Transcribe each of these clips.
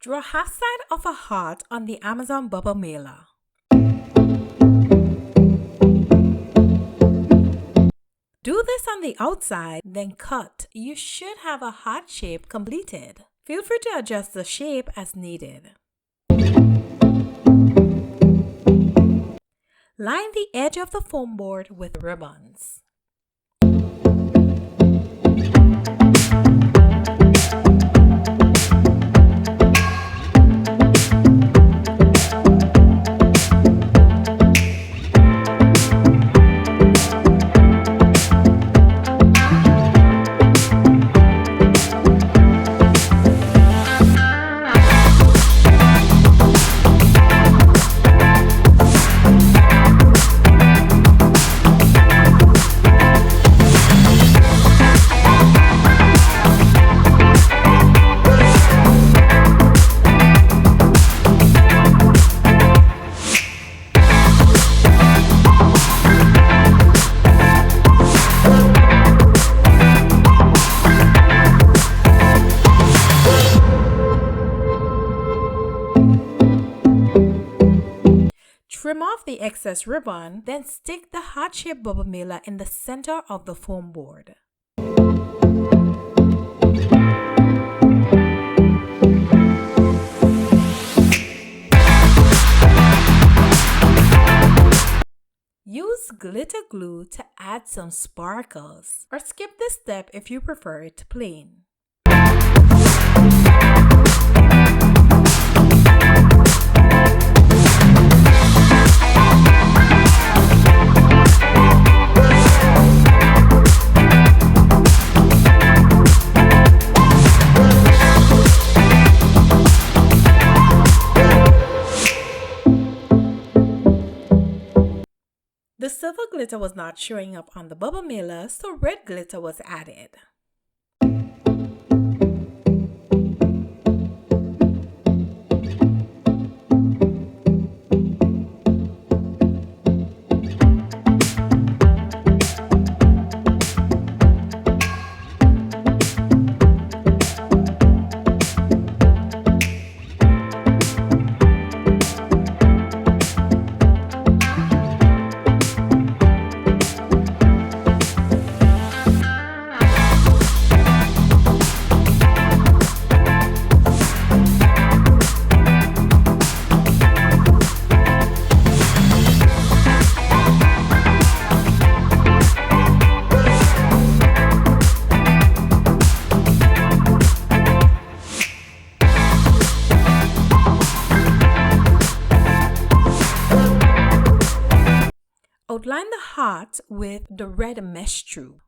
Draw half side of a heart on the Amazon bubble mailer. Do this on the outside, then cut. You should have a heart shape completed. Feel free to adjust the shape as needed. Line the edge of the foam board with ribbons. Trim off the excess ribbon, then stick the heart-shaped bubble mailer in the center of the foam board. Use glitter glue to add some sparkles, or skip this step if you prefer it plain. The silver glitter was not showing up on the bubble mailer, so red glitter was added. Outline the heart with the red mesh true.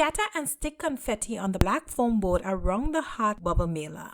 Scatter and stick confetti on the black foam board around the hot bubble mailer.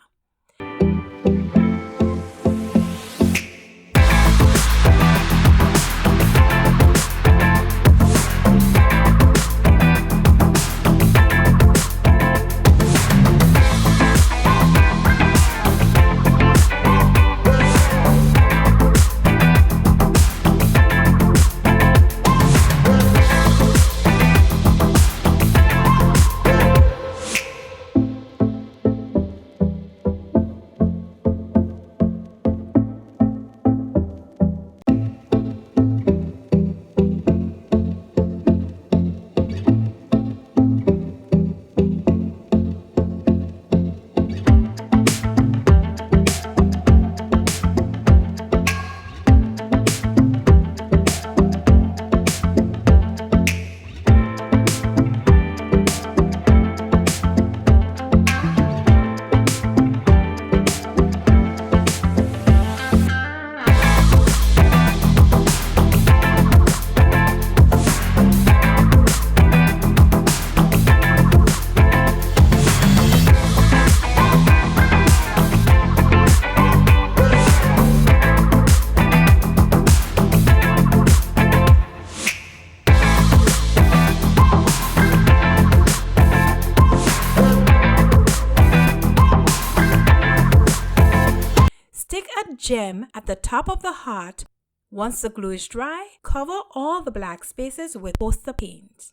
Stick a gem at the top of the heart. Once the glue is dry, cover all the black spaces with poster paint.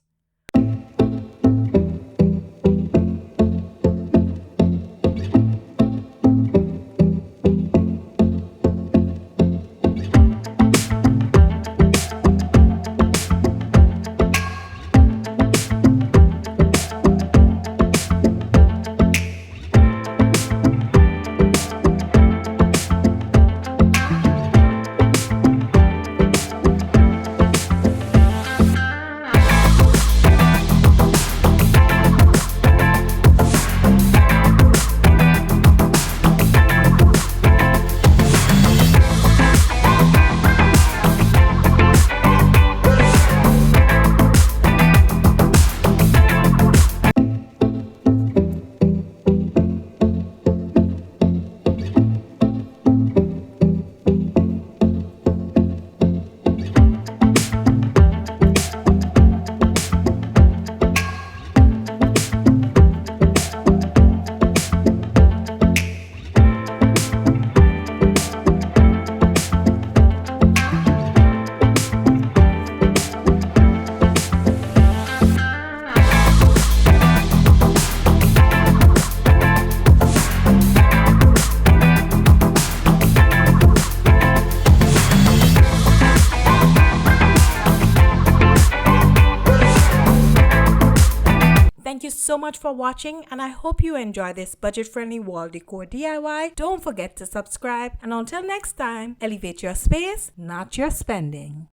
Thank you so much for watching, and I hope you enjoy this budget-friendly wall decor DIY. Don't forget to subscribe, and until next time, elevate your space, not your spending.